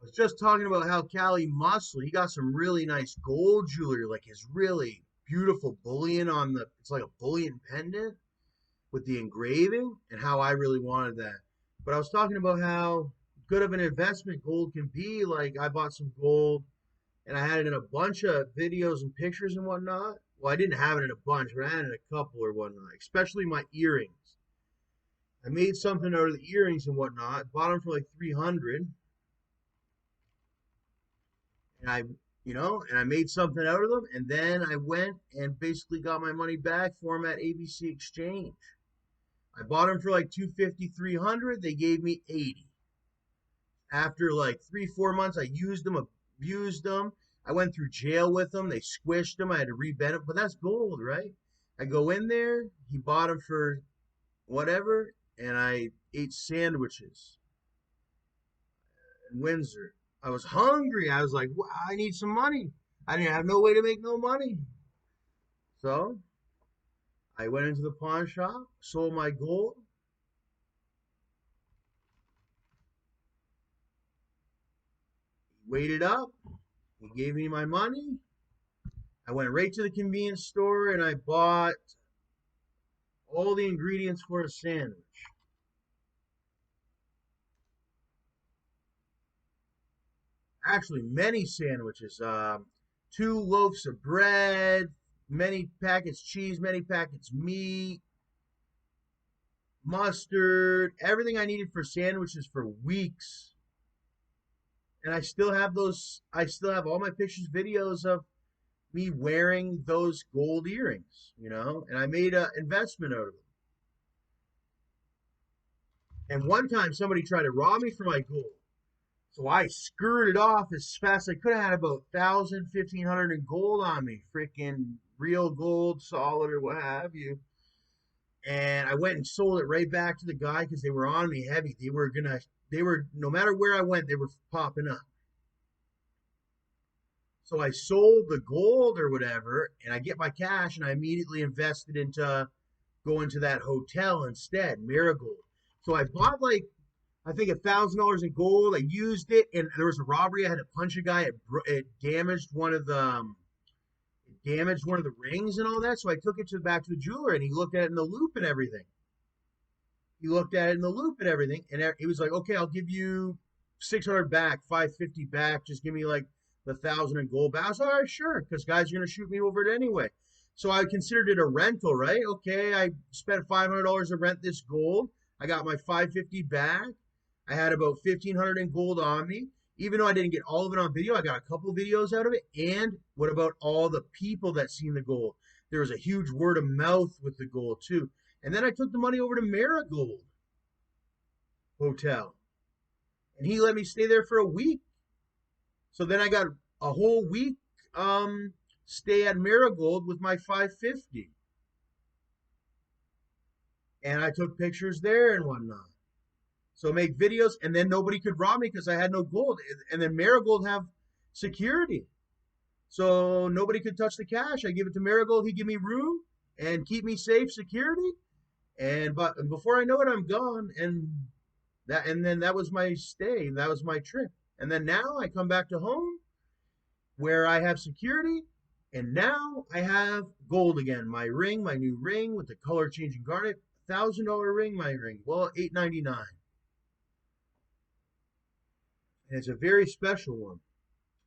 was just talking about how Cali Muscle, he got some really nice gold jewelry, like his really beautiful bullion on the, it's like a bullion pendant with the engraving, and how I really wanted that. But I was talking about how good of an investment gold can be. Like I bought some gold and I had it in a bunch of videos and pictures and whatnot. Well, I didn't have it in a bunch, but I had it in a couple or whatnot, especially my earrings. I made something out of the earrings and whatnot, bought them for like 300, and I made something out of them, and then I went and basically got my money back for them at ABC Exchange. I bought them for like 250, 300. They gave me 80. After like 3, 4 months, I used them, abused them. I went through jail with them. They squished them. I had to rebend them, but that's gold, right? I go in there. He bought them for whatever, and I ate sandwiches in Windsor. I was hungry. I was like, I need some money. I didn't have no way to make no money. So I went into the pawn shop, sold my gold, waited up. He gave me my money. I went right to the convenience store and I bought all the ingredients for a sandwich. Actually, many sandwiches. 2 loaves of bread, many packets cheese, many packets meat, mustard, everything I needed for sandwiches for weeks. And I still have those. I still have all my pictures, videos of me wearing those gold earrings, and I made an investment out of them. And one time somebody tried to rob me for my gold. So I skirted off as fast as I could. I had about 1,000, 1,500 in gold on me, freaking real gold, solid or what have you. And I went and sold it right back to the guy because they were on me heavy. No matter where I went, they were popping up. So I sold the gold or whatever, and I get my cash, and I immediately invested into going to that hotel instead, Marigold. So I bought like I think $1,000 in gold. I used it, and there was a robbery. I had to punch a guy. It damaged one of the rings and all that. So I took it back to the jeweler, and he looked at it in the loop and everything. And he was like, "Okay, I'll give you 600 back, 550 back. Just give me like the 1,000 in gold back." I was all right, sure, because guys are gonna shoot me over it anyway. So I considered it a rental, right? Okay, I spent $500 to rent this gold. I got my 550 back. I had about 1,500 in gold on me. Even though I didn't get all of it on video, I got a couple videos out of it. And what about all the people that seen the gold? There was a huge word of mouth with the gold too. And then I took the money over to Marigold Hotel, and he let me stay there for a week. So then I got a whole week stay at Marigold with my 550, and I took pictures there and whatnot. So make videos, and then nobody could rob me because I had no gold. And then Marigold have security, so nobody could touch the cash. I give it to Marigold. He give me room and keep me safe, security. And before I know it, I'm gone. And then that was my stay. That was my trip. And then now I come back to home where I have security, and now I have gold again. My ring, my new ring with the color changing garnet, $1,000 ring. My ring, well, $899. And it's a very special one.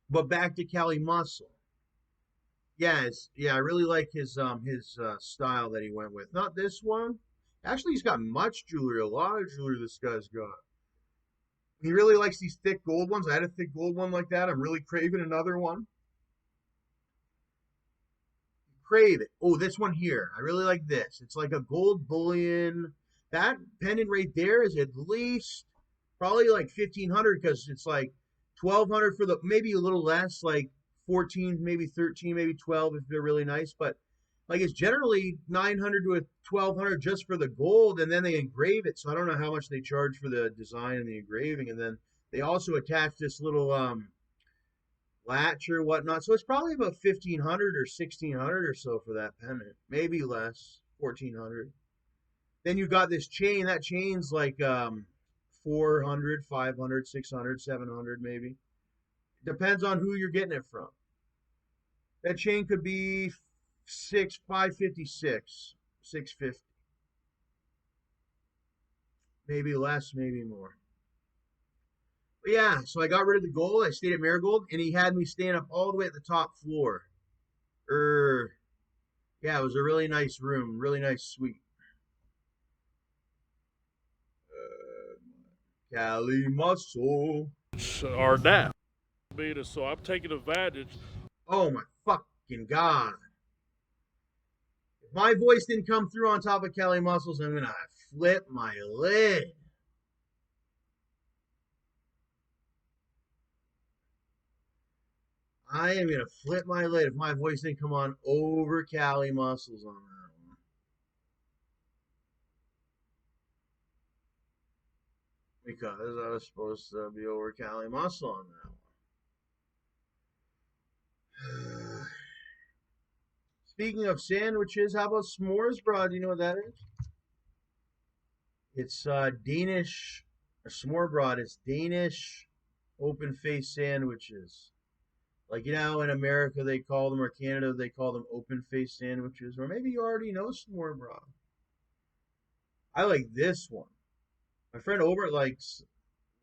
But back to Cali Muscle. Yeah, I really like his style that he went with. Not this one. Actually, he's got much jewelry, a lot of jewelry this guy's got. He really likes these thick gold ones. I had a thick gold one like that. I'm really craving another one. Crave it. Oh, this one here. I really like this. It's like a gold bullion. That pendant right there is at least probably like 1,500 because it's like 1,200 for the maybe a little less, like 14, maybe 13, maybe 12 if they're really nice. But like it's generally 900 to 1,200 just for the gold, and then they engrave it. So I don't know how much they charge for the design and the engraving, and then they also attach this little latch or whatnot. So it's probably about 1,500 or 1,600 or so for that pendant, maybe less, 1,400. Then you got this chain. That chain's like 400, 500, 600, 700 maybe. Depends on who you're getting it from. That chain could be 556, 650, maybe less, maybe more. But yeah, so I got rid of the gold. I stayed at Marigold, and he had me staying up all the way at the top floor. Er, yeah, it was a really nice room, really nice suite. Cali Muscle. Or that. So I'm taking advantage. Oh my fucking god! If my voice didn't come through on top of Cali Muscles, I'm gonna flip my lid. I am gonna flip my lid if my voice didn't come on over Cali Muscles on that one. Because I was supposed to be over Cali Muscle on that one. Speaking of sandwiches, how about s'mores, bro? Do you know what that is? It's Danish, or s'more broad. It's Danish open face sandwiches. Like, you know, in America they call them, or Canada they call them open face sandwiches. Or maybe you already know s'more broad. I like this one. My friend Obert likes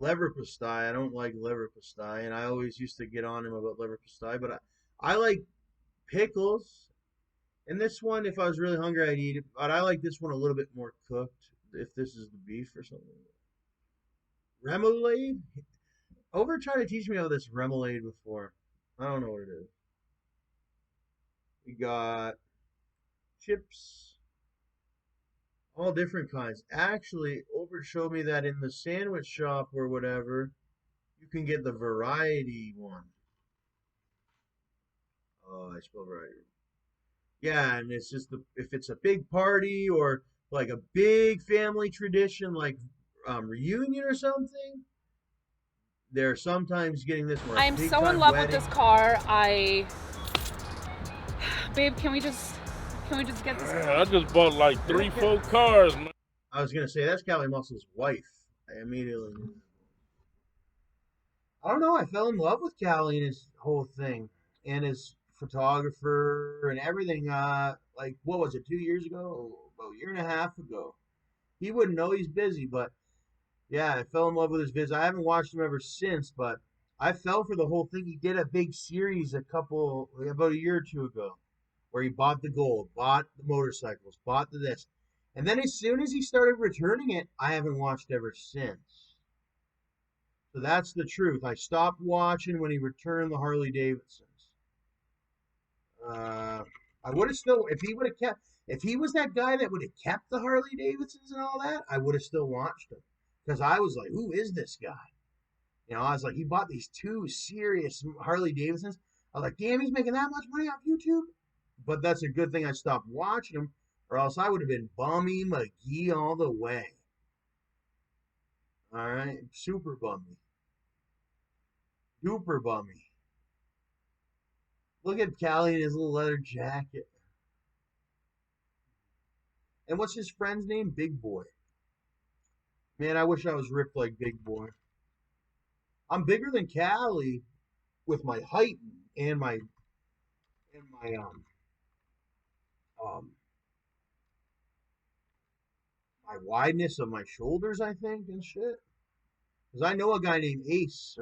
leverpastei. I don't like leverpastei, and I always used to get on him about leverpastei. But I like pickles. And this one, if I was really hungry, I'd eat it. But I like this one a little bit more cooked, if this is the beef or something. Remoulade? Over tried to teach me all this remoulade before. I don't know what it is. We got chips, all different kinds. Actually, Over showed me that in the sandwich shop or whatever, you can get the variety one. Oh, I spelled variety. Yeah, and it's just if it's a big party or like a big family tradition, like reunion or something, they're sometimes getting this one. I A am big so in time love with this wedding. car. Babe, can we just get this car? I just bought like three, four cars, man. I was gonna say that's Cali Muscle's wife. I immediately knew. I don't know. I fell in love with Cali and his whole thing, and his photographer and everything. Like what was it? 2 years ago? About a year and a half ago. He wouldn't know he's busy, but yeah, I fell in love with his vids. I haven't watched him ever since, but I fell for the whole thing. He did a big series about a year or two ago, where he bought the gold, bought the motorcycles, bought the this, and then as soon as he started returning it, I haven't watched ever since. So that's the truth. I stopped watching when he returned the Harley Davidsons. Uh, I would have still, if he would have kept, if he was that guy that would have kept the Harley Davidsons and all that, I would have still watched him because I was like, who is this guy? You know, I was like, he bought these two serious Harley Davidsons. I was like, damn, he's making that much money off YouTube. But that's a good thing I stopped watching him, or else I would have been Bummy McGee all the way. All right, super bummy, duper bummy. Look at Callie in his little leather jacket. And what's his friend's name? Big Boy. Man, I wish I was ripped like Big Boy. I'm bigger than Callie with my height and um my wideness of my shoulders, I think, and shit. Because I know a guy named Ace,